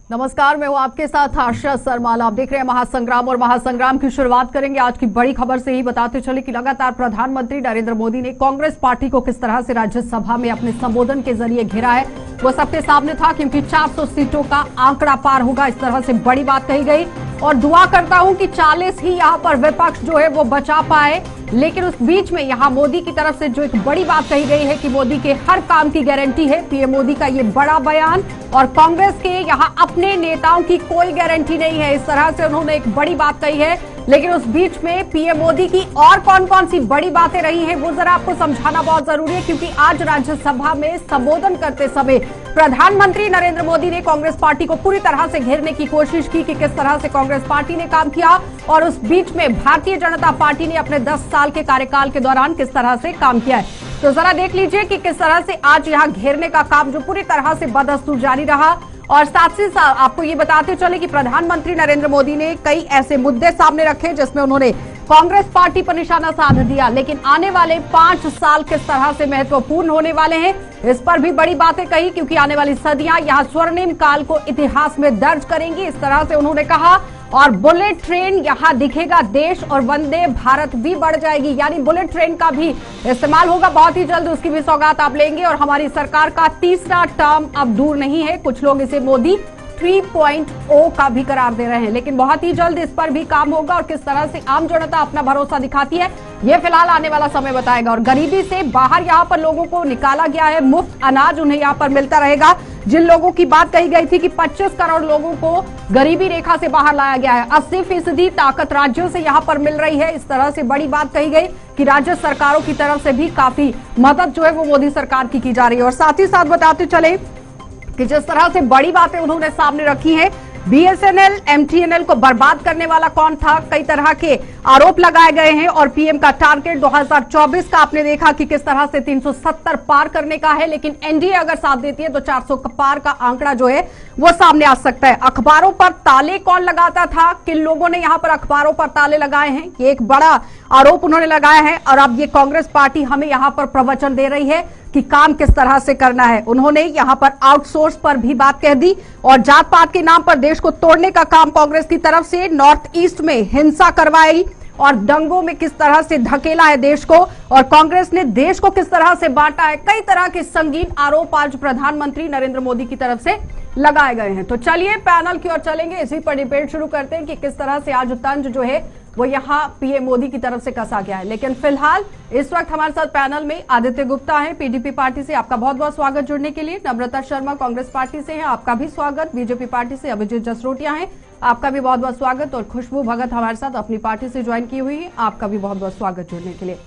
नमस्कार, मैं हूं आपके साथ आशा सरमाल। आप देख रहे हैं महासंग्राम और महासंग्राम की शुरुआत करेंगे आज की बड़ी खबर से ही। बताते चले कि लगातार प्रधानमंत्री नरेंद्र मोदी ने कांग्रेस पार्टी को किस तरह से राज्यसभा में अपने संबोधन के जरिए घेरा है वो सबके सामने था, क्योंकि 400 सीटों का आंकड़ा पार होगा, इस तरह से बड़ी बात कही गई। और दुआ करता हूं कि 40 ही यहां पर विपक्ष जो है वो बचा पाए। लेकिन उस बीच में यहां मोदी की तरफ से जो एक बड़ी बात कही गई है कि मोदी के हर काम की गारंटी है, पीएम मोदी का ये बड़ा बयान। और कांग्रेस के यहां अपने नेताओं की कोई गारंटी नहीं है, इस तरह से उन्होंने एक बड़ी बात कही है। लेकिन उस बीच में पीएम मोदी की और कौन कौन सी बड़ी बातें रही हैं वो जरा आपको समझाना बहुत जरूरी है, क्योंकि आज राज्यसभा में संबोधन करते समय प्रधानमंत्री नरेंद्र मोदी ने कांग्रेस पार्टी को पूरी तरह से घेरने की कोशिश की कि किस तरह से कांग्रेस पार्टी ने काम किया। और उस बीच में भारतीय जनता पार्टी ने अपने 10 साल के कार्यकाल के दौरान किस तरह से काम किया है। तो जरा देख लीजिए कि किस तरह से आज यहां घेरने का काम जो पूरी तरह से बदस्तूर जारी रहा। और साथ ही साथ आपको ये बताते चले कि प्रधानमंत्री नरेंद्र मोदी ने कई ऐसे मुद्दे सामने रखे जिसमें उन्होंने कांग्रेस पार्टी पर निशाना साध दिया। लेकिन आने वाले 5 साल किस तरह से महत्वपूर्ण होने वाले हैं इस पर भी बड़ी बातें कही, क्योंकि आने वाली सदियां यहां स्वर्णिम काल को इतिहास में दर्ज करेंगी, इस तरह से उन्होंने कहा। और बुलेट ट्रेन यहां दिखेगा देश और वंदे भारत भी बढ़ जाएगी, यानी बुलेट ट्रेन का भी इस्तेमाल होगा बहुत ही जल्द, उसकी भी सौगात आप लेंगे। और हमारी सरकार का तीसरा टर्म अब दूर नहीं है, कुछ लोग इसे मोदी 3.0 का भी करार दे रहे हैं, लेकिन बहुत ही जल्द इस पर भी काम होगा। और किस तरह से आम जनता अपना भरोसा दिखाती है ये फिलहाल आने वाला समय बताएगा। और गरीबी से बाहर यहाँ पर लोगों को निकाला गया है, मुफ्त अनाज उन्हें यहाँ पर मिलता रहेगा। जिन लोगों की बात कही गई थी कि 25 करोड़ लोगों को गरीबी रेखा से बाहर लाया गया है, 80% ताकत राज्यों से यहाँ पर मिल रही है, इस तरह से बड़ी बात कही गई कि राज्य सरकारों की तरफ से भी काफी मदद जो है वो मोदी सरकार की जा रही है। और साथ ही साथ बताते चले कि जिस तरह से बड़ी बातें उन्होंने सामने रखी हैं, बीएसएनएल एमटीएनएल को बर्बाद करने वाला कौन था, कई तरह के आरोप लगाए गए हैं। और पीएम का टारगेट 2024 का आपने देखा कि किस तरह से 370 पार करने का है, लेकिन एनडीए अगर साथ देती है तो 400 पार का आंकड़ा जो है वो सामने आ सकता है। अखबारों पर ताले कौन लगाता था, किन लोगों ने यहां पर अखबारों पर ताले लगाए हैं, ये एक बड़ा आरोप उन्होंने लगाया है। और अब ये कांग्रेस पार्टी हमें यहां पर प्रवचन दे रही है कि काम किस तरह से करना है। उन्होंने यहां पर आउटसोर्स पर भी बात कह दी और जात पात के नाम पर देश को तोड़ने का काम कांग्रेस की तरफ से, नॉर्थ ईस्ट में हिंसा करवाई और दंगों में किस तरह से धकेला है देश को, और कांग्रेस ने देश को किस तरह से बांटा है। कई तरह के संगीन आरोप आज प्रधानमंत्री नरेंद्र मोदी की तरफ से लगाए गए हैं। तो चलिए पैनल की ओर चलेंगे, इसी पर डिबेट शुरू करते हैं कि किस तरह से आज तंज जो है वो यहाँ पीएम मोदी की तरफ से कसा गया है। लेकिन फिलहाल इस वक्त हमारे साथ पैनल में आदित्य गुप्ता है पीडीपी पार्टी से, आपका बहुत बहुत स्वागत जुड़ने के लिए। नम्रता शर्मा कांग्रेस पार्टी से हैं, आपका भी स्वागत। बीजेपी पार्टी से अभिजीत जसरोटिया हैं, आपका भी बहुत बहुत स्वागत। और खुशबू भगत हमारे साथ अपनी पार्टी से ज्वाइन की हुई है, आपका भी बहुत बहुत स्वागत जुड़ने के लिए।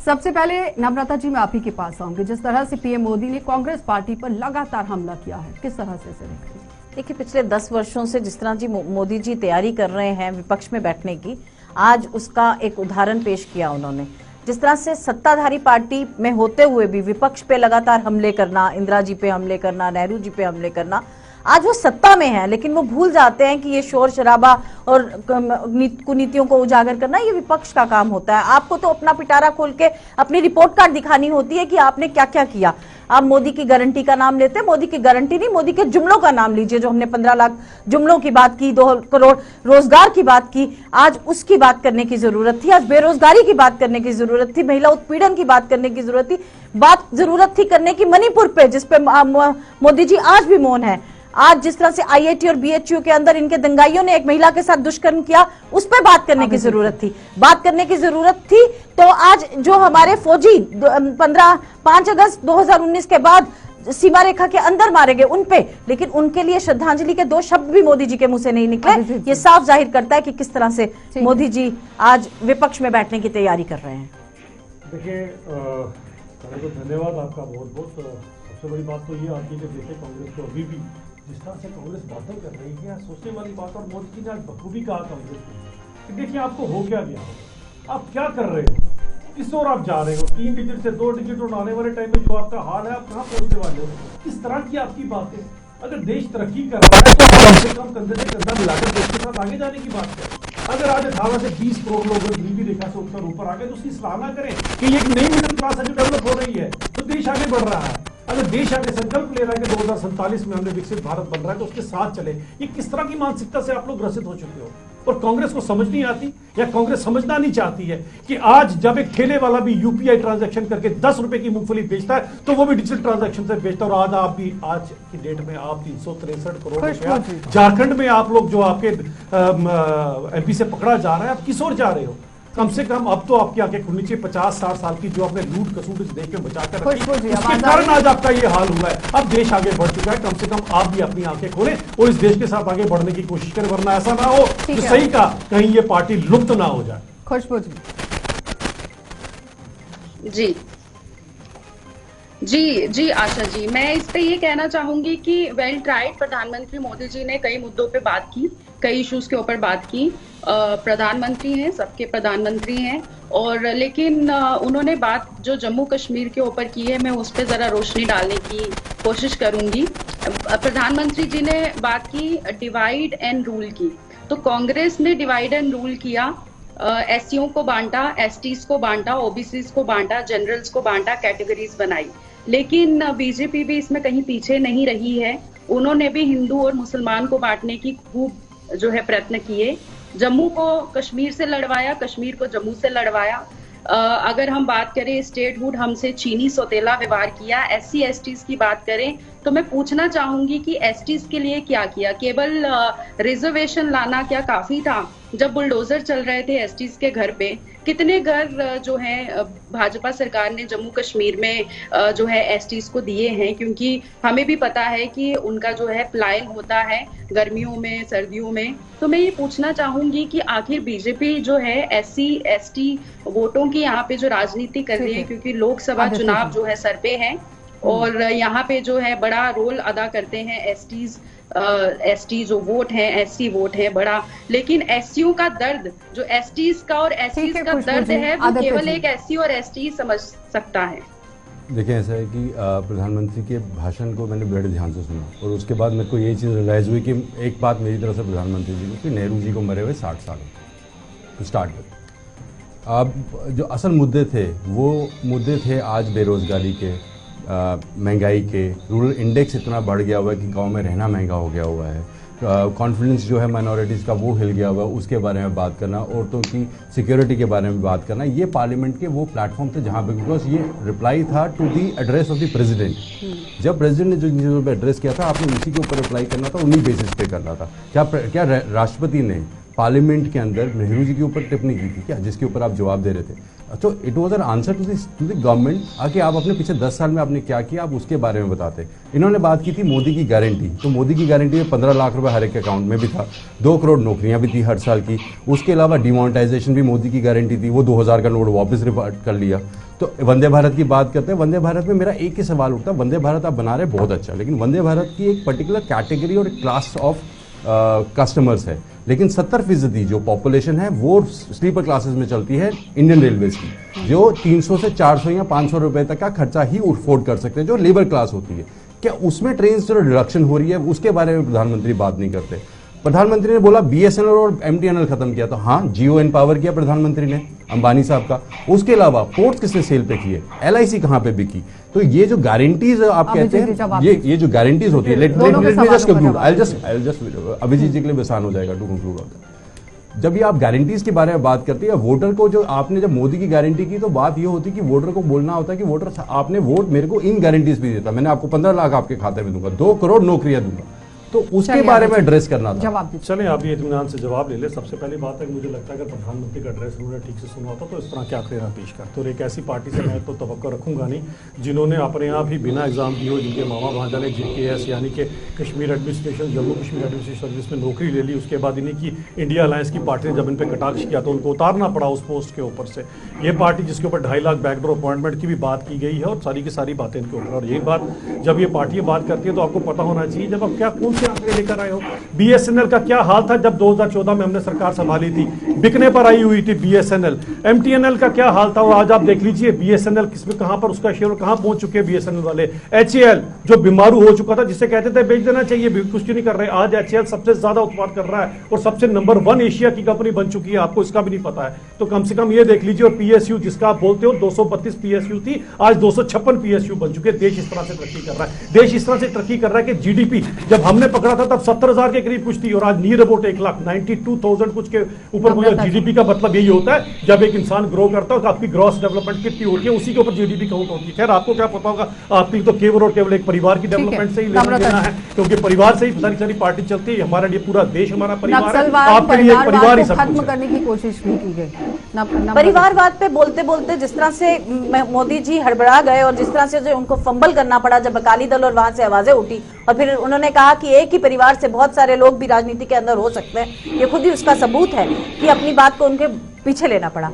सबसे पहले नम्रता जी मैं आप ही के पास आऊंगी, जिस तरह से पीएम मोदी ने कांग्रेस पार्टी पर लगातार हमला किया है, किस तरह से इसे देख रही हैं? देखिए, पिछले 10 वर्षों से जिस तरह जी मोदी जी तैयारी कर रहे हैं विपक्ष में बैठने की, आज उसका एक उदाहरण पेश किया उन्होंने। जिस तरह से सत्ताधारी पार्टी में होते हुए भी विपक्ष पे लगातार हमले करना, इंदिरा जी पे हमले करना, नेहरू जी पे हमले करना, आज वो सत्ता में है लेकिन वो भूल जाते हैं कि ये शोर शराबा और कुनीतियों को उजागर करना ये विपक्ष का काम होता है। आपको तो अपना पिटारा खोल के अपनी रिपोर्ट कार्ड दिखानी होती है कि आपने क्या क्या किया। आप मोदी की गारंटी का नाम लेते हैं, मोदी की गारंटी नहीं, मोदी के जुमलों का नाम लीजिए। जो हमने 15 लाख जुमलों की बात की, 2 करोड़ रोजगार की बात की, आज उसकी बात करने की जरूरत थी। आज बेरोजगारी की बात करने की जरूरत थी, महिला उत्पीड़न की बात करने की जरूरत थी करने की मणिपुर पे, जिसपे मोदी जी आज भी मौन है। आज जिस तरह से आईआईटी और बीएचयू के अंदर इनके दंगाइयों ने एक महिला के साथ दुष्कर्म किया, उस पर बात करने की जरूरत थी। तो आज जो हमारे फौजी 5 अगस्त 2019 के बाद सीमा रेखा के अंदर मारे गए उन पे, लेकिन उनके लिए श्रद्धांजलि के 2 शब्द भी मोदी जी के मुंह से नहीं निकले। ये साफ जाहिर करता है कि किस तरह से मोदी जी आज विपक्ष में बैठने की तैयारी कर रहे हैं। देखिए, धन्यवाद आपका बहुत बहुत। सबसे बड़ी बात तो ये आती है कि देखिए कांग्रेस को अभी भी जिस तरह से कांग्रेस बातें कर रही है, सोचने वाली बात। और मोदी जी ने आज बखूबी कहा कांग्रेस को कि देखिए आपको हो क्या गया, आप क्या कर रहे हो, किस ओर आप जा रहे हो, 3 डिजिट से 2 डिजिट और आने वाले टाइम में जो आपका हाल है आप कहाँ पहुंचने वाले हो, किस तरह की आपकी बात है। अगर देश तरक्की कर रहा है तो कम से कम कंधे से कंधा मिलाकर देश के साथ आगे जाने की बात है। अगर आज 18 से 20 करोड़ लोग गरीबी रेखा से ऊपर आ गए तो उसकी सराहना करें कि ये एक नई मिडिल क्लास है जो डेवलप हो रही है, तो देश आगे बढ़ रहा है। अगर देश आगे संकल्प ले रहा है कि 2047 में हमने विकसित भारत बन रहा है तो उसके साथ चले, ये किस तरह की मानसिकता से आप लोग ग्रसित हो चुके हो? और कांग्रेस को समझ नहीं आती या कांग्रेस समझना नहीं चाहती है कि आज जब एक ठेले वाला भी यूपीआई ट्रांजैक्शन करके 10 रुपए की मूंगफली बेचता है तो वो भी डिजिटल ट्रांजैक्शन से बेचता है। और आज आप भी, आज की डेट में आप 363 करोड़ रुपया झारखंड में आप लोग जो आपके एमपी से पकड़ा जा रहा है, आप किस ओर जा रहे हो? कम से कम अब तो आपकी आंखें खुलनी चाहिए। 50-60 साल की जो आपने लूट कसूट इस देश में बचाकर रखी, उसके कारण आज आपका ये हाल हुआ है। अब देश आगे बढ़ चुका है, कम से कम आप भी अपनी आंखें खोलें और इस देश के साथ आगे बढ़ने की कोशिश करें, वरना ऐसा ना हो कि सही का कहीं ये पार्टी लुप्त ना हो जाए। खुशबू जी जी आशा जी, मैं इस पे ये कहना चाहूंगी कि वेल ट्राइड, प्रधानमंत्री मोदी जी ने कई मुद्दों पे बात की, कई इश्यूज के ऊपर बात की। प्रधानमंत्री हैं, सबके प्रधानमंत्री हैं, और लेकिन उन्होंने बात जो जम्मू कश्मीर के ऊपर की है, मैं उस पर जरा रोशनी डालने की कोशिश करूंगी। प्रधानमंत्री जी ने बात की डिवाइड एंड रूल की, तो कांग्रेस ने डिवाइड एंड रूल किया, एससीओ को बांटा, एसटीज को बांटा, ओबीसीज को बांटा, जनरल्स को बांटा, कैटेगरीज बनाई। लेकिन बीजेपी भी इसमें कहीं पीछे नहीं रही है, उन्होंने भी हिंदू और मुसलमान को बांटने की खूब जो है प्रयत्न किए। जम्मू को कश्मीर से लड़वाया, कश्मीर को जम्मू से लड़वाया। अगर हम बात करें स्टेटहुड, हमसे चीनी सौतेला व्यवहार किया। एससी एसटीज की बात करें तो मैं पूछना चाहूंगी कि एसटीज के लिए क्या किया? केवल रिजर्वेशन लाना क्या काफी था? जब बुलडोजर चल रहे थे एसटीज के घर पे, कितने घर जो है भाजपा सरकार ने जम्मू कश्मीर में जो है एसटीज को दिए हैं, क्योंकि हमें भी पता है कि उनका जो है पलायन होता है गर्मियों में, सर्दियों में। तो मैं ये पूछना चाहूंगी कि आखिर बीजेपी जो है एससी एसटी वोटों की यहाँ पे जो राजनीति कर रही है, क्योंकि लोकसभा चुनाव जो है सर पे है और यहाँ पे जो है बड़ा रोल अदा करते हैं एसटी जो वोट है, एससी वोट है बड़ा, लेकिन एससीओ का दर्द जो एसटीज का और एससीज का दर्द है वो केवल एक एससी और एसटी समझ सकता है। देखिए, ऐसा है कि प्रधानमंत्री के भाषण को मैंने बड़े ध्यान से सुना और उसके बाद मेरे को ये चीज़ रियलाइज़ हुई कि एक बात मेरी तरफ से प्रधानमंत्री जी को कि नेहरू जी को मरे हुए 60 साल तो स्टार्ट with। अब जो असल मुद्दे थे वो मुद्दे थे आज बेरोज़गारी के, महंगाई के, रूरल इंडेक्स इतना बढ़ गया हुआ है कि गांव में रहना महंगा हो गया हुआ है, कॉन्फिडेंस जो है माइनॉरिटीज़ का वो हिल गया हुआ है, उसके बारे में बात करना, औरतों की सिक्योरिटी के बारे में बात करना, ये पार्लियामेंट के वो प्लेटफॉर्म थे जहाँ पे, बिकॉज ये रिप्लाई था to the address of the president. जब प्रेसिडेंट ने जो चीज़ों पर एड्रेस किया था, आपने उसी के ऊपर रिप्लाई करना था, उन्हीं बेसिस पे करना था। क्या राष्ट्रपति ने पार्लियामेंट के अंदर नेहरू जी के ऊपर टिप्पणी की थी क्या, जिसके ऊपर आप जवाब दे रहे थे? तो it was an answer to the government आके आप अपने पिछले 10 साल में आपने क्या किया, आप उसके बारे में बताते। इन्होंने बात की थी मोदी की गारंटी, तो मोदी की गारंटी में 15 लाख रुपए हर एक अकाउंट में भी था, 2 करोड़ नौकरियां भी थी हर साल की। उसके अलावा डिमोनेटाइजेशन भी मोदी की गारंटी थी, वो 2000 का नोट वापस रिवर्ट कर लिया। तो वंदे भारत की बात करते हैं, वंदे भारत में मेरा एक ही सवाल उठता है, वंदे भारत आप बना रहे बहुत अच्छा, लेकिन वंदे भारत की एक पर्टिकुलर कैटेगरी और क्लास ऑफ कस्टमर्स है, लेकिन 70% जो पॉपुलेशन है वो स्लीपर क्लासेस में चलती है इंडियन रेलवेज की, जो 300 से 400 या 500 रुपए तक का खर्चा ही अफोर्ड कर सकते हैं, जो लेबर क्लास होती है। क्या उसमें ट्रेन जो रिडक्शन हो रही है उसके बारे में प्रधानमंत्री बात नहीं करते? प्रधानमंत्री ने बोला बीएसएनएल और एमटीएनएल खत्म किया, तो हाँ, जियो एम्पावर किया प्रधानमंत्री ने अंबानी साहब का। उसके अलावा पोर्ट्स किसने सेल पे किए, एलआईसी कहां पे बिकी? तो ये जो गारंटीज आप कहते हैं, ये जो गारंटीज होती है, let me just conclude, I just Abhijit ji के लिए आसान हो जाएगा टू कंक्लूड। जब ये आप गारंटीज के बारे में बात करते हैं, वोटर को जो आपने जब मोदी की गारंटी की, तो बात ये होती कि वोटर को बोलना होता है कि वोटर आपने वोट मेरे को इन गारंटीज भी देता, मैंने आपको 15 लाख आपके खाते में दूंगा, 2 करोड़ नौकरियां दूंगा, तो उसके बारे में एड्रेस करना था। जवाब दीजिए। चलें, आप ये इत्मीनान से जवाब ले ले। सबसे पहली बात है कि मुझे लगता है अगर प्रधानमंत्री का एड्रेस उन्होंने ठीक से सुना होता तो इस तरह क्या आखिर पेश करते। और एक ऐसी पार्टी से मैं तो तवक्को रखूंगा नहीं जिन्होंने अपने आप ही बिना एग्जाम दिए हो, जिनके मामा भांजा ने JKS यानी कि Kashmir administration, Jammu Kashmir administration service में नौकरी ले ली, उसके बाद इन्हीं की इंडिया अलायंस की पार्टी ने जब इन पर कटाक्ष किया तो उनको उतारना पड़ा उस पोस्ट के ऊपर से। ये पार्टी जिसके ऊपर 2.5 लाख बैकडोर अपॉइंटमेंट की भी बात की गई है और सारी की सारी बातें इनके ऊपर। और यही बात जब ये पार्टियां बात करती है तो आपको पता होना चाहिए जब आप क्या कौन से के आंकड़े लेकर आए हो। बीएसएनएल का क्या हाल था जब 2014 में हमने सरकार संभाली थी, बिकने पर आई हुई थी बीएसएनएल। एमटीएनएल का क्या हाल था और आज आप देख लीजिए बीएसएनएल किसमें कहां पर उसका शेयर कहां पहुंच चुके हैं बीएसएनएल वाले। एचएएल जो बीमारू हो चुका था, जिसे कहते थे बेच देना चाहिए, कुछ नहीं कर रहे, आज एचएएल सबसे ज्यादा उत्पाद कर रहा है और सबसे नंबर 1 एशिया की कंपनी बन चुकी है, आपको इसका भी नहीं पता है। तो कम से कम ये देख लीजिए। और पीएसयू जिसका आप बोलते हो 232 पीएसयू थी, आज 256 पीएसयू बन चुके। देश इस तरह से तरक्की कर रहा है, देश इस तरह से तरक्की कर रहा है कि जीडीपी जब हमने पकड़ा था तब 70,000 के करीब कुछ थी और आज नियर अबाउट 1,92,000 कुछ के ऊपर। जीडीपी का मतलब यही होता है जब एक इंसान ग्रो करता है तो आपकी ग्रॉस डेवलपमेंट कितनी होती है, उसी के ऊपर जीडीपी काउंट होती है। खैर आपको क्या पता होगा, आपके लिए तो केवल और केवल एक परिवार की डेवलपमेंट से ही लेना देना है, क्योंकि परिवार से ही सारी सारी पार्टी चलती है। हमारे लिए पूरा देश हमारा परिवार है, आपके लिए एक परिवार ही सब खत्म कुछ है। करने की कोशिश भी की गई। परिवारवाद पे बोलते बोलते जिस तरह से मोदी जी हड़बड़ा गए और जिस तरह से जो उनको फंबल करना पड़ा जब अकाली दल और वहां से आवाजें उठी और फिर उन्होंने कहा कि एक ही परिवार से बहुत सारे लोग भी राजनीति के अंदर हो सकते हैं, ये खुद ही उसका सबूत है कि अपनी बात को उनके पीछे लेना पड़ा।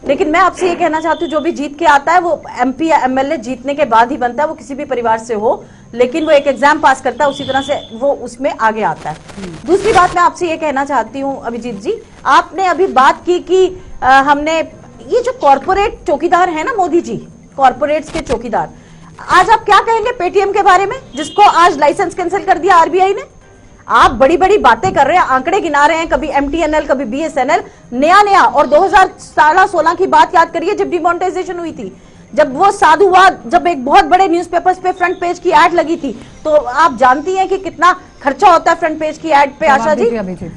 लेकिन मैं आपसे ये कहना चाहती हूँ, जो भी जीत के आता है वो एमपी या एमएलए जीतने के बाद ही बनता है, वो किसी भी परिवार से हो, लेकिन वो एक एग्जाम पास करता है, उसी तरह से वो उसमें आगे आता है। दूसरी बात मैं आपसे ये कहना चाहती हूँ अभिजीत जी, आपने अभी बात की कि हमने ये जो कॉर्पोरेट चौकीदार है ना मोदी जी, कॉर्पोरेट्स के चौकीदार, आज आप क्या कहेंगे पेटीएम के बारे में, जिसको आज लाइसेंस कैंसिल कर दिया आरबीआई ने? आप बड़ी बड़ी बातें कर रहे हैं, आंकड़े गिना रहे हैं, कभी एमटीएनएल कभी बीएसएनएल, नया और 2016 की बात याद करिए जब डिमोनेटाइजेशन हुई थी, जब वो साधुवाद, जब एक बहुत बड़े न्यूज़पेपर्स पे फ्रंट पेज की एड लगी थी, तो आप जानती हैं कि कितना खर्चा होता है फ्रंट पेज की एड पे आशा जी।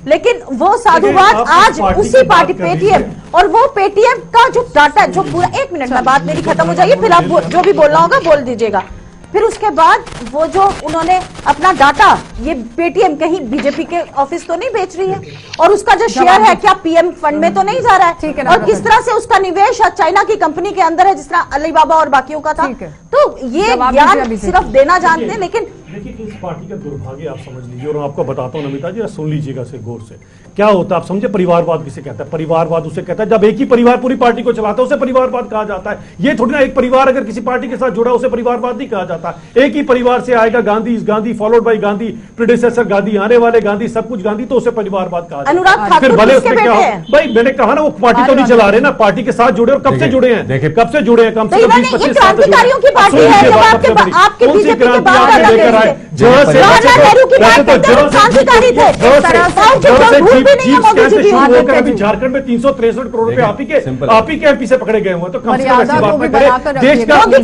लेकिन वो साधुवाद आज उसी पार्टी पेटीएम, और वो पेटीएम का जो डाटा जो पूरा, एक मिनट में बात मेरी खत्म हो जाइए, फिर आप जो भी बोलना होगा बोल दीजिएगा। फिर उसके बाद वो जो उन्होंने अपना डाटा, ये पेटीएम कहीं बीजेपी के ऑफिस तो नहीं बेच रही है, और उसका जो शेयर है क्या पीएम फंड में तो नहीं जा रहा है, और किस तरह से उसका निवेश चाइना की कंपनी के अंदर है, जिस तरह अलीबाबा और बाकियों का था। तो ये ज्ञान सिर्फ देना जानते हैं, लेकिन देखिए कि इस पार्टी का दुर्भाग्य आप समझ लीजिए, और आपको बताता हूं नमिता जी, सुन लीजिएगा से गौर से। क्या होता है आप समझे, परिवारवाद किसे कहता है? परिवारवाद उसे कहता है जब एक ही परिवार पूरी पार्टी को चलाता है, उसे परिवारवाद कहा जाता है। ये थोड़ी ना एक परिवार अगर किसी पार्टी के साथ जुड़ा उसे परिवारवाद नहीं कहा जाता। एक ही परिवार से आएगा गांधी, इस गांधी फॉलोड बाई गांधी, प्रेडेसेसर गांधी, आने वाले गांधी, सब कुछ गांधी, तो उसे परिवारवाद कहा जाता है। फिर भले उसमें क्या हो, भाई मैंने कहा ना वो पार्टी तो नहीं चला रहे ना, पार्टी के साथ जुड़े, और कब से जुड़े हैं, कब से जुड़े हैं, कम से कम 20-25 साल से क्रांतिकारियों की पार्टी है, जब आपके बीजेपी के बात कर रहे हैं, जवाहरलाल नेहरू की बात करते हैं, क्रांतिकारी थे, अभी झारखंड में 363 करोड़ रुपए आप ही के एमपी से पकड़े गए हुए, तो कम से कम ऐसी बात में करें।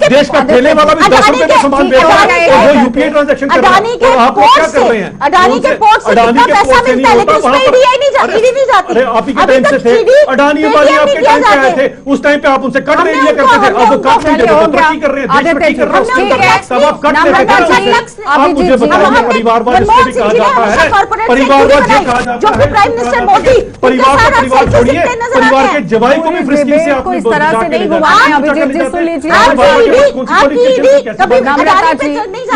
देश का ठेले वाला भी 10 रुपए का सामान बेच रहा है, वो यूपीआई ट्रांजैक्शन कर रहा है, और आप लोग क्या कर रहे हैं? अडानी के पोर्ट से कितना पैसा मिलता है, लेकिन उसमें ईडी नहीं जाती। अरे आप ही के टाइम से थे, अडानी अंबानी आपके टाइम पे आए थे, उस टाइम पे आप उनसे कट नहीं लिया करते थे, अब वो कट नहीं देते, तरक्की कर रहे हैं, देश तरक्की कर रहा है, सब आप कट लेते थे। आप मुझे बताइए परिवारवाद इसको भी कहा जाता है, परिवारवाद ये कहा जाता है, प्राइम मिनिस्टर मोदी परिवार का परिवार छोड़िए, परिवार के जवाई को भी फ्रिस्किंग से आपने इस तरह से नहीं घुमाए। अभिजीत जी सुन लीजिए,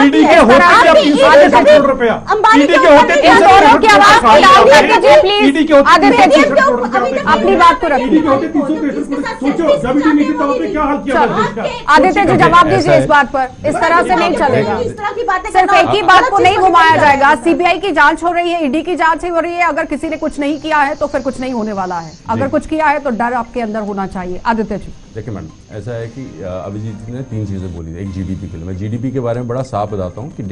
ईडी के होते 363 करोड़ रुपया, ईडी के होते 363 करोड़ रुपया, अपनी बात को रखिए। सोचो जब ईडी नहीं थी तब आपने क्या हाल किया देश का? आदित्य जी जवाब दीजिए इस बात पर, इस तरह से नहीं चलेगा, सिर्फ एक ही बात को नहीं घुमाया जाएगा। सीबीआई की जांच हो रही है, ईडी की जांच हो रही है, अगर किसी ने कुछ नहीं किया है तो फिर कुछ नहीं होने वाला है, अगर कुछ किया है तो डर आपके अंदर होना चाहिए। आदित्य जी देखिए मैडम, ऐसा है कि अभिजीत ने 3 चीज़ें बोली थी। एक जीडीपी के लिए, मैं जीडीपी के बारे में बड़ा साफ बताता हूँ कि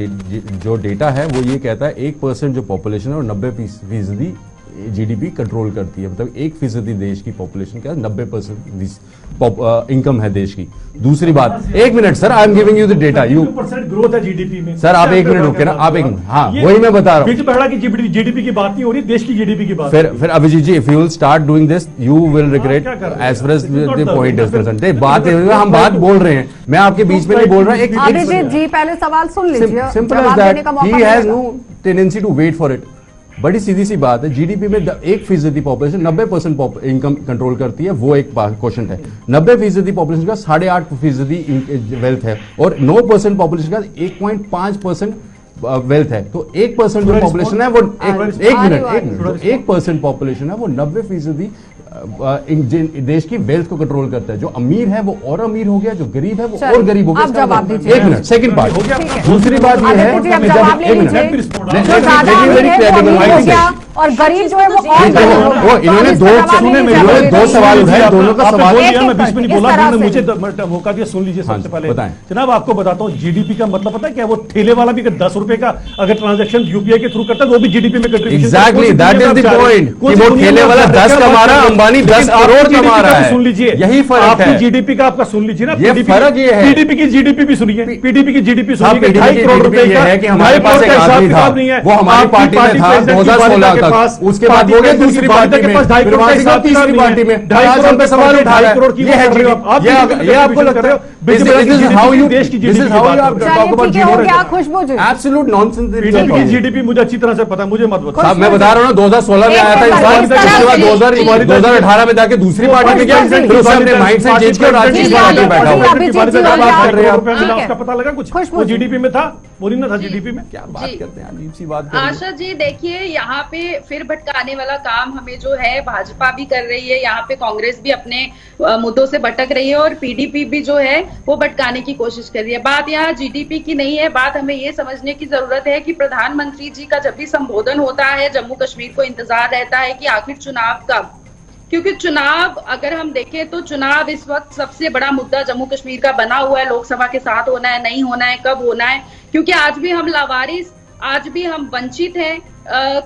जो डेटा है वो ये कहता है 1% जो पॉपुलेशन है वो 90% जीडीपी कंट्रोल करती है, मतलब 1% देश की पॉपुलेशन का 90% इनकम है देश की। दूसरी बात, एक minute sir, I am giving you the data, you growth है जीडीपी में। सर आप एक मिनट रुके ना, आप एक मिनट, हाँ वही मैं बता रहा हूँ। पहला की जीडीपी की बात नहीं हो रही, देश की जीडीपी की बात। फिर Abhijit ji, if you will start doing this you will regret as far as the point is concerned. बात हम बात बोल रहे हैं, मैं आपके बीच में नहीं बोल रहा। एक अभिजीत जी पहले सवाल सुन लीजिए, simple as that, he has no tendency to wait for it. बड़ी सीधी सी बात है, जीडीपी में 1% पॉपुलेशन 90% इनकम कंट्रोल करती है, वो एक क्वेश्चन है। 90% पॉपुलेशन का 8.5% वेल्थ है, और 9% पॉपुलेशन का 1.5% वेल्थ है। तो 1% जो पॉपुलेशन है वो 1% पॉपुलेशन है वो 90% देश की वेल्थ को कंट्रोल करता है। जो अमीर है वो और अमीर हो गया, जो गरीब है वो चलिए, और गरीब हो गया। आप जवाब दीजिए। एक मिनट, सेकंड पार्ट। दूसरी बात ये है आदित्य जी, अब जवाब ले लीजिए। जो ज्यादा अमीर है वो अमीर हो गया और गरीब जो है वो और गरीब हो गया। वो इन्होंने दो सवाल उठाए, दोनों का सवाल मैं 20 मिनट बोला, इस तरह मैंने से। मुझे मौका दिया, सुन लीजिए। सबसे पहले बताएं। जनाब आपको बताता हूँ जीडीपी का मतलब पता है क्या? वो ठेले वाला भी 10 रुपए का अगर ट्रांजैक्शन यूपीआई के थ्रू करता है वो भी जीडीपी में contribution. Exactly, that is the point कि वो ठेले वाला 10 कमा रहा है, अंबानी 10 करोड़ कमा रहा है। सुन लीजिए, यही फर्क आपकी है। जीडीपी का आपका सुन लीजिए ना। ये फर्क ये है। पीडीपी की जीडीपी भी सुनिए, पीडीपी की जीडीपी सुनिए, PDP 2.5 करोड़ रुपए ये है कि हमारे पास एक आदमी था, वो हमारी पार्टी में था 2016 तक, उसके बाद हो गया दूसरी पार्टी में, फिर वहां से तीसरी पार्टी में। आज हम पे सवाल उठा रहे हैं, ये है ये आपको लगता है this is how you देश की this is how you are talk about चलिए, ठीक है, हो गया। खुशबू जी, absolute nonsense। पीडीपी की जीडीपी मुझे अच्छी तरह से पता है, मुझे मत बताओ। साहब मैं बता रहा हूँ ना, 2016 में आया था इस बार, इस तरह उसके बाद से- 2018 में जाके दूसरी पार्टी में गया, फिर उसने अपने माइंड से चेंज किया और आज इस पार्टी में बैठा हुआ है। अभिजीत जी, हो गया। ठीक है। उसका पता लगा कुछ? खुशबू वो जी। जीडीपी में था, वो नहीं ना था जीडीपी में। क्या बात जी। करते हैं, अजीब सी बात कर रही है। आशा जी देखिए, यहाँ पे फिर भटकाने वाला काम हमें जो है भाजपा भी कर रही है, यहाँ पे कांग्रेस भी अपने मुद्दों से भटक रही है और पीडीपी भी जो है वो भटकाने की कोशिश कर रही है। बात यहाँ जीडीपी की नहीं है, बात हमें ये समझने की जरूरत है कि प्रधानमंत्री जी का जब भी संबोधन होता है जम्मू कश्मीर को इंतजार रहता है कि आखिर चुनाव कब, क्योंकि चुनाव अगर हम देखें तो चुनाव इस वक्त सबसे बड़ा मुद्दा जम्मू कश्मीर का बना हुआ है। लोकसभा के साथ होना है, नहीं होना है, कब होना है, क्योंकि आज भी हम लावारिस, आज भी हम वंचित हैं।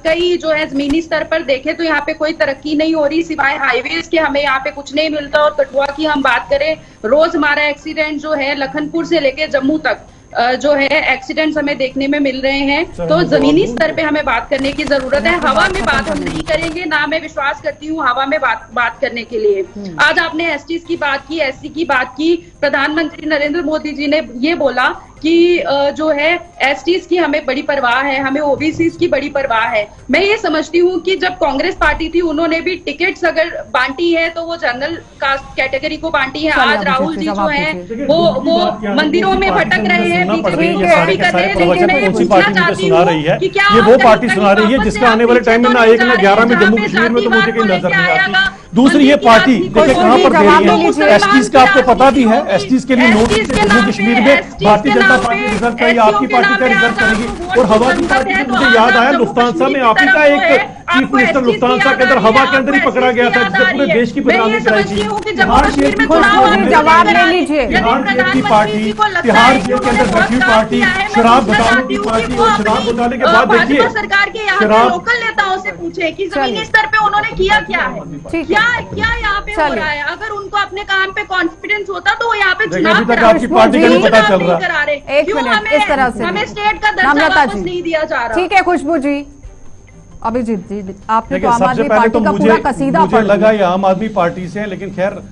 कई जो है जमीनी स्तर पर देखें तो यहाँ पे कोई तरक्की नहीं हो रही, सिवाय हाईवेज के हमें यहाँ पे कुछ नहीं मिलता। और कठुआ की हम बात करें, रोज हमारा एक्सीडेंट जो है लखनपुर से लेके जम्मू तक जो है एक्सीडेंट्स हमें देखने में मिल रहे हैं। तो जमीनी स्तर पे हमें बात करने की जरूरत है। हवा में बात हम नहीं करेंगे, ना मैं विश्वास करती हूँ हवा में बात करने के लिए। आज आपने एसटीज की बात की, एससी की बात की। प्रधानमंत्री नरेंद्र मोदी जी ने ये बोला कि जो है एसटीज की हमें बड़ी परवाह है, हमें ओबीसीज की बड़ी परवाह है। मैं ये समझती हूँ कि जब कांग्रेस पार्टी थी उन्होंने भी टिकट्स अगर बांटी है तो वो जनरल कास्ट कैटेगरी को बांटी है। आज राहुल जी जो है वो मंदिरों में भटक रहे हैं, बीजेपी कर रहे हैं, लेकिन मैं ये पूछना चाहती हूँ कि क्या ये वो पार्टी सुना रही है जिसका आने वाले टाइम में ना 1 ना 11 में जम्मू कश्मीर में तो मुझे कहीं नजर नहीं आती। दूसरी ये पार्टी देखिए कहां पर दे रही है। एसटीज का आपको पता भी है, एसटीज के लिए नोट जम्मू कश्मीर में भारतीय जनता पार्टी रिजर्व करेगी, आपकी पार्टी का रिजर्व करेगी। और हवा की पार्टी से मुझे याद आया, लुफ्तांसा में आप ही का एक चीफ मिनिस्टर लुफ्तांसा के अंदर हवा के अंदर ही पकड़ा गया था, जिससे पूरे देश की बदनामी कराई थी। बिहार शेर की जवाब ले लीजिए। बिहार शेर की पार्टी, बिहार शेर के अंदर बैठी पार्टी, शराब घोटालों की पार्टी, और शराब घोटाले के बाद देखिए सरकार के यहाँ के लोकल नेताओं से पूछे कि जमीनी स्तर पे उन्होंने किया क्या है, क्या यहाँ पे हो रहा है। अगर उनको अपने काम पे कॉन्फिडेंस होता तो वो यहाँ पे चुनाव अभी तक आपकी पार्टी का नहीं पता चल रहा। करा रहे। एक क्यों मिनट, इस तरह से हमें स्टेट का दर्जा नम्रता वापस जी। नहीं दिया जा रहा। ठीक है खुशबू जी। अभिजीत जी, आपने तो देखिए आम सबसे आदमी पहले पार्टी तो का पूरा कसीदा मुझे पढ़ लगा लिया। ये आम आदमी पार्टी से है, लेकिन खैर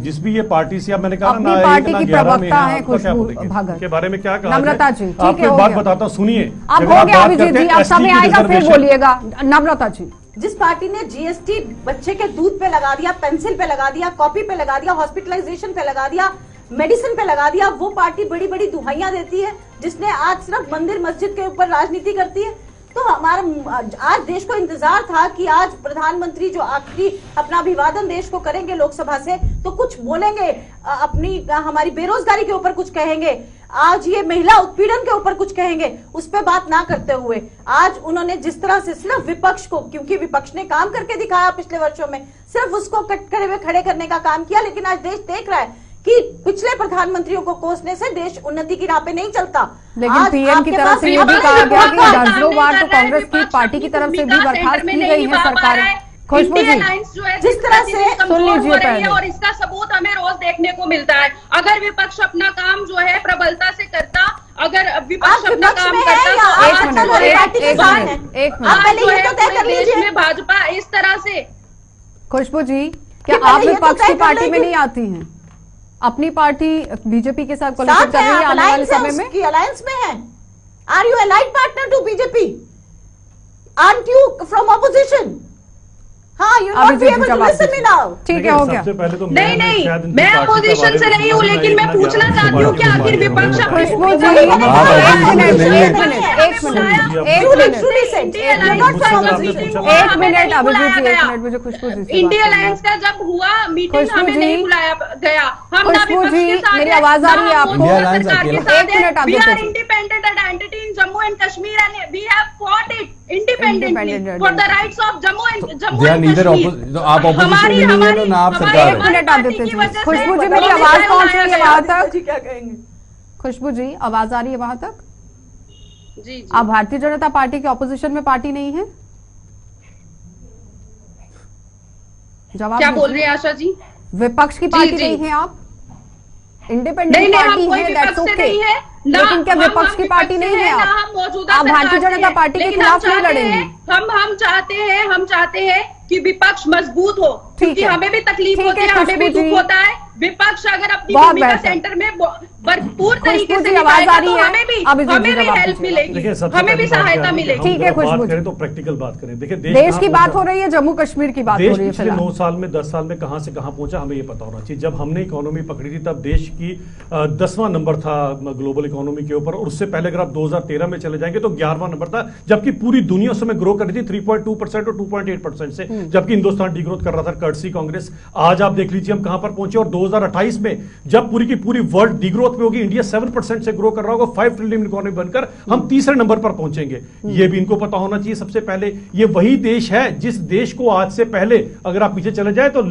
जिस भी ये पार्टी से, अब मैंने कहा अपनी ना पार्टी 1 ना की 11 में प्रवक्ता हैं आपका क्या खुशबू बोलेंगे? भगत। के बारे में क्या कहा नम्रता जाए? जी, ठीक है, आपको एक हो बात गया। बताता हूं, सुनिए। अब जब हो आप गया बात अभिजीत करते जी, हैं अब ST समय की आएगा फिर रिजर्वेशन, बोलिएगा। नम्रता जी, जिस पार्टी ने जीएसटी बच्चे के दूध पे लगा दिया, पेंसिल पे लगा दिया, कॉपी पे लगा दिया, हॉस्पिटलाइजेशन पे लगा दिया, मेडिसिन पे लगा दिया, वो पार्टी बड़ी बड़ी दुहाइयां देती है, जिसने आज सिर्फ मंदिर मस्जिद के ऊपर राजनीति करती है। तो हमारा आज देश को इंतजार था कि आज प्रधानमंत्री जो आखिरी अपना अभिवादन देश को करेंगे लोकसभा से, तो कुछ बोलेंगे, अपनी हमारी बेरोजगारी के ऊपर कुछ कहेंगे, आज ये महिला उत्पीड़न के ऊपर कुछ कहेंगे। उस पर बात ना करते हुए आज उन्होंने जिस तरह से सिर्फ विपक्ष को, क्योंकि विपक्ष ने काम करके दिखाया पिछले वर्षों में, सिर्फ उसको कटघरे हुए खड़े करने का काम किया। लेकिन आज देश देख रहा है कि पिछले प्रधानमंत्रियों को कोसने से देश उन्नति की राह पे नहीं चलता। लेकिन पीएम की तरफ से ये भी कहा गया कि दर्जनों बार तो कांग्रेस की पार्टी की तरफ से भी बर्खास्त की गई है सरकारें। खुशबू जी, जिस तरह से सुन लीजिए पहले। और इसका सबूत हमें रोज देखने को मिलता है। अगर विपक्ष अपना काम जो है प्रबलता से करता, अगर विपक्ष अपना विपक्ष काम में है करता या तो आप आज मतलब जो है पार्टी के साथ हैं? एक मिनट। आप पहले जो ये है तो तय कर पूरे देश लीजिए। में भाजपा इस तरह से। खुशबू जी, क्या पहले आप ये तो विपक्ष तय की कर पार्टी में लेंगे। नहीं आती हैं? अपनी पार्टी बीजेपी के साथ कोलिशन साथ कर रही है आने वाले अलायंस है, समय में? उसकी अलायंस में है। Are you allied partner to BJP? Aren't you from opposition? हाँ, you not Abhijit be able to जवाब listen me दीजिए। now. ठीक है, हो गया। सबसे पहले तो नहीं नहीं, शायद इनकी मैं पार्टी के अपोजिशन बारे से में नहीं हूँ, पूछना लेकिन मैं इतना पूछना ज्यादा चाहती हूँ कि बात आखिर करने विपक्ष वाले अपनी खुशबू जी, भूमिका आप अपोजिशन से नहीं है। एक मिनट, एक minute, Truly said. India You're alliance not का from जब opposition. मीटिंग हुआ, एक हमें मिनट नहीं अभिजीत बुलाया जी, एक गया। मिनट, मुझे खुशबू जी से इंडिया बात करनी है। अलायंस का जब हुआ मीटिंग, खुशबू हमें जी, नहीं बुलाया गया। हम ना खुशबू विपक्ष जी, के साथ मेरी हैं, आवाज आ रही है ना आपको? मोदी इंडिया अलायंस सरकार के अकेला। साथ एक मिनट, आप है। We are देते independent entity in Jammu and Kashmir and we have fought it independently Independent for the rights of Jammu and They are neither Kashmir। तो आप opposition में नहीं है तो ना आप सरकार एक है। मिनट आदित्य जी, खुशबू जी मेरी आवाज पहुंच रही है वहां तक? जी क्या कहेंगे? खुशबू जी आवाज आ रही है वहां तक? जी जी। आप भारतीय जनता पार्टी के ऑपोजिशन में पार्टी नहीं है? जवाब क्या दीजिए। बोल रहे हैं आशा जी? विपक्ष की पार्टी जी। नहीं है आप? नहीं इंडिपेंडेंट नहीं, पार्टी हम कोई है, विपक्ष दैट्स से ओके। नहीं है ना, लेकिन क्या हम विपक्ष की पार्टी विपक्ष नहीं से है ना आप? हम मौजूदा आप भारतीय सरकार से जनता हैं। पार्टी के लेकिन खिलाफ हम नहीं चाहते लड़ेंगे? हैं, हम चाहते हैं कि विपक्ष मजबूत हो, ठीक क्योंकि है। हमें भी तकलीफ ठीक होती है, है, हमें भी खुशबू जी। दुख होता है। विपक्ष अगर अपनी बहुत भूमिका बेहतर। सेंटर में भरपूर तरीके खुशबू से जी, आवाज निभाएगा आ रही तो है? हमें अभिजीत जी, भी जवाब हेल्प दीजिए। मिलेगी, देखिए, सबसे हमें भी पहली बात सहायता क्या है कि मिलेगी। ठीक है, हम खुशबू बात जी। करें तो प्रैक्टिकल बात करें। देखिए देश की बात हो रही है, जम्मू कश्मीर की बात हो देश रही है पिछले फिलहाल। 9 साल में 10 साल में कहां से कहां पहुंचा, हमें ये पता होना चाहिए। जब हमने इकोनॉमी पकड़ी थी तब देश की 10वां नंबर था ग्लोबल इकोनॉमी के ऊपर, और उससे पहले अगर आप 2013 में चले जाएंगे तो 11वां नंबर था, जबकि पूरी दुनिया उस समय ग्रो कर रही थी 3.2% और 2.8% से, जबकि हिंदुस्तान डिग्रोथ कर रहा था कर्टसी कांग्रेस। आज आप देख लीजिए हम कहां पर पहुंचे, और 2028 में जब पूरी की पूरी वर्ल्ड डिग्रोथ में होगी, इंडिया 7% से ग्रो कर रहा होगा, 5 ट्रिलियन इकोनॉमी बनकर हम तीसरे नंबर पर पहुंचेंगे। ये भी इनको पता होना चाहिए। सबसे पहले ये वही देश है जिस देश को आज से पहले अगर आप पीछे चले जाए तो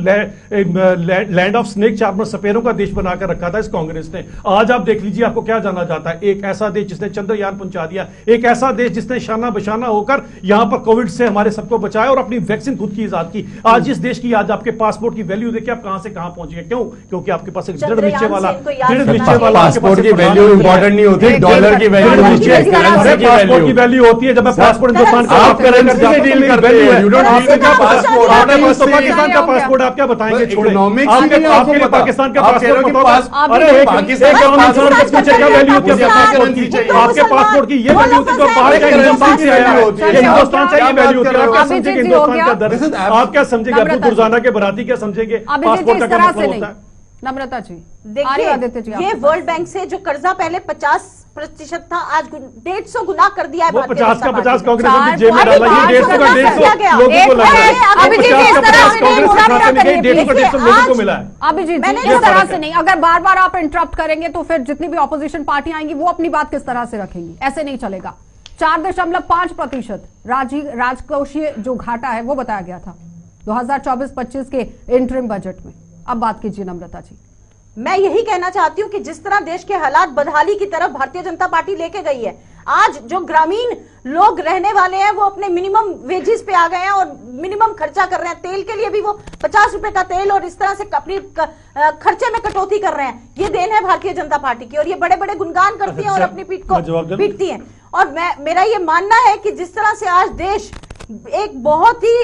लैंड ऑफ स्नेक चार्मर, सपेरों का देश बनाकर रखा था इस कांग्रेस ने। आज आप देख लीजिए आपको क्या जाना जाता है, एक ऐसा देश जिसने चंद्रयान पहुंचा दिया, एक ऐसा देश जिसने शाना बशाना होकर यहां पर कोविड से हमारे सबको बचाया और अपनी वैक्सीन खुद की इजाद की। आज इस देश की, आज आपके पासपोर्ट की वैल्यू देखिए आप कहां से कहां पहुंच गए। क्यों? क्योंकि आपके पास एक दृढ़ निश्चय वाला, दृढ़ निश्चय वाला आपके पास पासपोर्ट की एक वैल्यू इंपॉर्टेंट नहीं होती, डॉलर की वैल्यू होती है, करेंसी की पासपोर्ट की वैल्यू। वैल्यू होती है। जब मैं पासपोर्ट हिंदुस्तान का आप करेंसी से डील करते हैं, you don't deal with the passport. आपके पास तो आपके पाकिस्तान का पासपोर्ट, आप क्या बताएंगे? छोड़े Economics आपके नहीं है, आपको आपके लिए पता। पाकिस्तान का आप कह रहे हो पासपोर्ट कि बताओ। पास- अरे पाकिस्तान एक का करोड़ इंसान पासपोर्ट के पीछे क्या वैल्यू होती है? मुझे पासपोर्ट की, चाहिए। आपके पासपोर्ट की ये वैल्यू होती है जो बाहर का हिंदुस्तान से आया है, ये हिंदुस्तान से ये वैल्यू होती है। आप क्या अभिजीत समझेंगे जी, हो हिंदुस्तान गया? का दर्द? आप क्या समझेंगे? अब्दुल दुर्जाना के बराती क्या समझेंगे? अभिजीत जी पासपोर्ट इस का क्या तरह मतलब से नहीं, होता है? नम्रता जी, देखिए, आदित्य जी, ये आपके वर्ल्ड बैंक से जो कर्जा पहले 50% था, आज 150 गुना कर दिया है वो भारतीय 50 का जनता 50 पार्टी कांग्रेस ने चार- जेब में डाला, ये 150 का 150 लोगों को लगा है। अभिजीत जी, 50 इस का तरह 50 से कांग्रेस नहीं, के खाते में गई, देखिए, 150 का 150 लोगों को आज- मिला है। अभिजीत जी मैंने इस ये तरह फर्क से है। नहीं, अगर बार बार आप इंटरप्ट करेंगे तो फिर जितनी भी ऑपोजिशन पार्टी आएंगी वो अपनी बात किस तरह से रखेंगी? ऐसे नहीं चलेगा। 4.5% राजकोषीय जो घाटा है वो बताया गया था 2024-25 के इंटरिम बजट में। अब बात कीजिए नम्रता जी। मैं यही कहना चाहती हूँ कि जिस तरह देश के हालात बदहाली की तरफ भारतीय जनता पार्टी लेके गई है, आज जो ग्रामीण लोग रहने वाले हैं वो अपने मिनिमम वेजेस पे आ गए हैं और मिनिमम खर्चा कर रहे हैं। तेल के लिए भी वो 50 रुपए का तेल और इस तरह से अपनी खर्चे में कटौती कर रहे हैं। ये देन है भारतीय जनता पार्टी की, और ये बड़े बड़े गुणगान करती है और अपनी पीठ को पीटती है। और मेरा ये मानना है कि जिस तरह से आज देश एक बहुत ही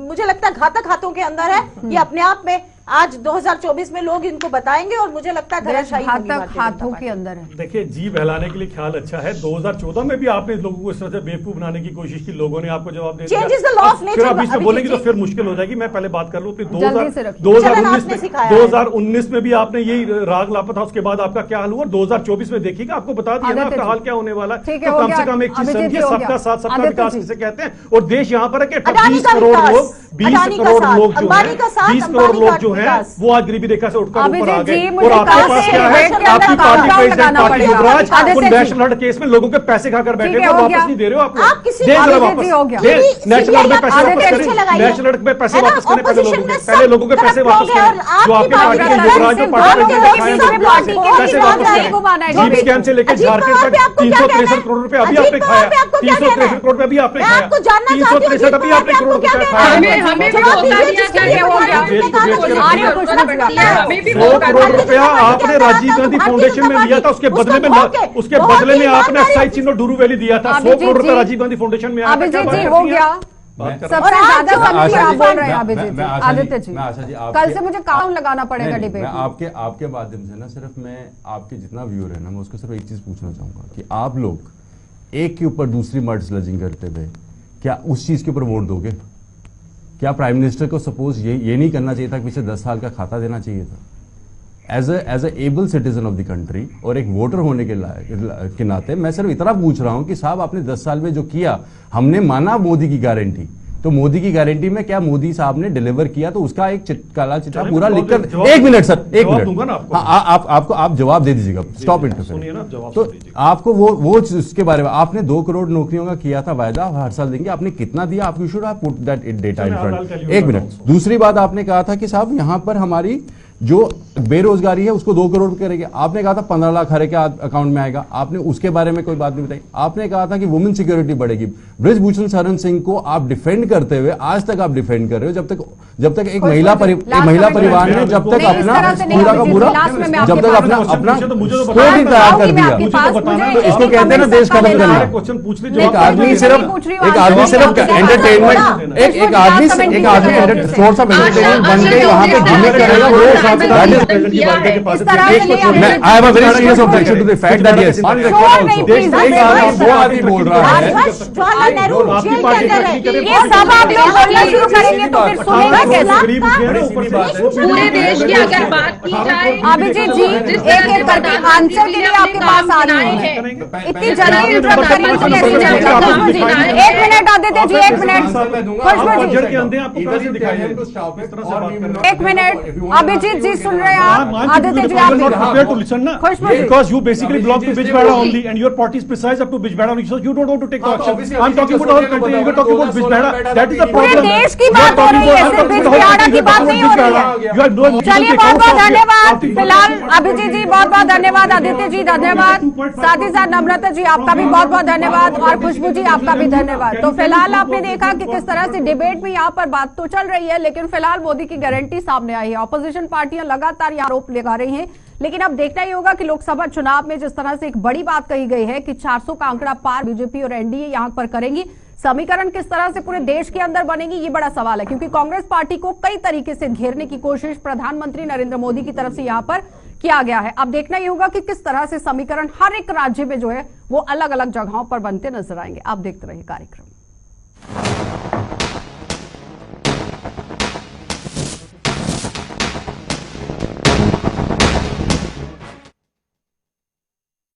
मुझे लगता है घातक हाथों के अंदर है, ये अपने आप में आज 2024 में लोग इनको बताएंगे और मुझे लगता है धराशायी होगी भारतीय जनता हाथों पार्टी। के अंदर है। देखिए, जी बहलाने के लिए ख्याल अच्छा है। 2014 में भी आपने लोगों को इस तरह से बेवकूफ बनाने की कोशिश की, लोगों ने आपको जवाब दे दिया। Change is the law of फिर nature, आप बीच में अभिजीत बोलेंगे तो जी। फिर मुश्किल हो जाएगी। मैं पहले बात कर लूं कि जल्दी से रखिए। 2019 आपने में सिखाया है। 2019 में भी आपने यही राग लापा था, उसके बाद आपका क्या हाल हुआ? 2024 में देखिएगा, आपको बता दिया ना आदित्य आपका जी। हाल क्या होने वाला है। ठीक है, तो हो कम से गया। कम एक चीज अभिजीत जी, समझिए, हो सबका गया। साथ सबका आदित्य विकास जी। जिसे कहते हैं। और देश यहाँ पर है कि अडानी 20 का करोड़ विकास, लोग 20 अडानी का करोड़ साथ, लोग जो अंबानी का साथ, हैं 20 करोड़ अंबानी लोग का जो हैं विकास। वो आज गरीबी रेखा से उठकर ऊपर आ अभिजीत जी, गए। मुझे और आपके कहा पास से क्या है? वेट के अंदर आपकी पार्टी काउंटडाउन प्रेसिडेंट लगाना पार्टी पड़ेगा। युवराज आदित्य उन जी। नेशनल हर्ट केस में लोगों के पैसे खाकर बैठे ठीक है, हैं और हो वापस गया। नहीं दे रहे हो आप लोग। आप किसी दे जरा आदित्य वापस। जी, हो गया। दे, नेशनल हर्ट में पैसे CBI वापस आदित्य करें। जी लगाइए। नेशनल हर्ट में पैसे है ना? वापस करें पहले Opposition लोगों के, में पहले सब लोगों के पैसे corrupt वापस लोग हैं करें। और जो आपकी आपके पार्टी के पार्टी युवराज जो सिर्फ पार्टी आपके के लोग दिखाए सिर्फ पार्टी के पैसे लिए वापस जाएंगे। करें। जीप जीप स्कैम से लेकर अजीत झारखंड पवार पे तक आपको क्या कहना 363 है? करोड़ रुपए अभी अजीत आपने पवार खाया। पे आपको क्या कहना है? 363 करोड़ रुपए अभी आपने मैं खाया। आपको जानना चाहती हूँ, 363 अभी आपने अजीत करोड़ पवार पे रुपए आपको खाया। क्या कहना है? हमें भी जवाब बता दीजिए, दिया जिसके क्या लिए हो वो गया। आपने कहा बेच के था, रखा आर्य है। कुछ हमें मत भी बताइए। हमें भी 100 करोड़ भारतीय रुपया जनता पार्टी आपने के राजीव अंदर गांधी भारतीय फाउंडेशन जनता में दिया था, पार्टी उसके बदले में उसको बहुत उसके बहुत बदले में आपने ईमानदारी अक्साई चिन्ह डूरू वैली दिया था। 100 अभिजीत करोड़ रुपए जी। राजीव गांधी फाउंडेशन में आया था। क्या अभिजीत बात जी, करती हो हैं? गया। बात कर- सबसे और आज ज्यादा जो समय आशा आप जी, बोल रहे हैं मैं- अभिजीत मैं- जी। मैं आशा जी- आदित्य जी, मैं आशा जी, कल आपके- से मुझे काम लगाना पड़ेगा नहीं, डिबेट मैं में। आपके माध्यम से ना सिर्फ मैं आपके जितना व्यूअर है ना, मैं उसको सिर्फ एक चीज पूछना चाहूंगा कि आप लोग एक के ऊपर दूसरी मर्ड स्लजिंग करते हुए क्या उस चीज के ऊपर वोट दोगे? क्या प्राइम मिनिस्टर को सपोज ये नहीं करना चाहिए था कि पिछले 10 साल का खाता देना चाहिए था? As a able citizen of the country और एक वोटर होने के नाते मैं सिर्फ इतना पूछ रहा हूं कि साहब आपने 10 साल में जो किया, हमने माना मोदी की गारंटी, तो मोदी की गारंटी में क्या मोदी साहब ने डिलीवर किया? तो उसका एक काला चिट्ठा पूरा लिखकर, एक मिनट सर, एक मिनट, आप जवाब दे दीजिएगा, स्टॉप इंटरफेयर। तो आपको वो उसके बारे में आपने 2 करोड़ नौकरियों का किया था वायदा, हर साल देंगे, आपने कितना दिया? आप you should have put that data in front. एक मिनट, दूसरी बात आपने कहा था कि साहब यहां पर हमारी जो बेरोजगारी है उसको 2 करोड़ करेंगे, आपने कहा था 15 लाख हर एक अकाउंट में आएगा, आपने उसके बारे में कोई बात नहीं बताई। आपने कहा था कि वुमेन सिक्योरिटी बढ़ेगी। बृजभूषण शरण सिंह को आप डिफेंड करते हुए आज तक आप डिफेंड कर रहे हो, जब तक एक महिला परिवार ने जब तक अपना पूरा का पूरा जब तक अपना स्पोर्ट ही तैयार कर दिया, तो इसको कहते हैं ना देश खत्म करना। एक आदमी सिर्फ एंटरटेनमेंट, एक आदमी सोर्स ऑफ एंटरटेनमेंट बन के वहां पे घूमे करेगा, वो I have a very serious objection to the fact that yes, वो आदमी बोल रहा है, ये सब आप लोग बोलना शुरू करेंगे तो फिर सुनेगा कैसे? पूरे देश की अगर बात की जाए, अभिजीत जी एक करके आंसर के लिए आपके पास आ रहे हैं, इतनी जल्दी इंटरप्ट करने से कैसे चलेगा? एक मिनट आदित्य जी, एक मिनट, खुशबू जी एक मिनट, अभिजीत जी सुन रहे हैं आप? आदित्य जी आप खुशबू जी, because you basically belong to Bijbehara only and your party is precise up to Bijbehara only, so you don't want to take the action. I'm talking about our country, you're talking about Bijbehara, that is the पूरे problem. देश की बात हो रही है, सिर्फ बिजबिहाड़ा की बात नहीं हो रही है। चलिए बहुत बहुत धन्यवाद। फिलहाल अभिजीत जी बहुत बहुत धन्यवाद, आदित्य जी धन्यवाद, साथ ही साथ नम्रता जी आपका भी बहुत बहुत धन्यवाद, और खुशबू जी आपका भी धन्यवाद। तो फिलहाल आपने देखा कि किस तरह से डिबेट में यहाँ पर बात तो चल रही है, लेकिन फिलहाल मोदी की गारंटी सामने आई है। ऑपोजिशन पार्टियां लगातार ये आरोप लगा रही हैं, लेकिन अब देखना ही होगा कि लोकसभा चुनाव में जिस तरह से एक बड़ी बात कही गई है कि 400 का आंकड़ा पार बीजेपी और एनडीए यहां पर करेंगी, समीकरण किस तरह से पूरे देश के अंदर बनेगी ये बड़ा सवाल है, क्योंकि कांग्रेस पार्टी को कई तरीके से घेरने की कोशिश प्रधानमंत्री नरेंद्र मोदी की तरफ से यहां पर किया गया है। अब देखना ही होगा कि किस तरह से समीकरण हर एक राज्य में जो है वो अलग अलग जगहों पर बनते नजर आएंगे। आप देखते रहिए कार्यक्रम।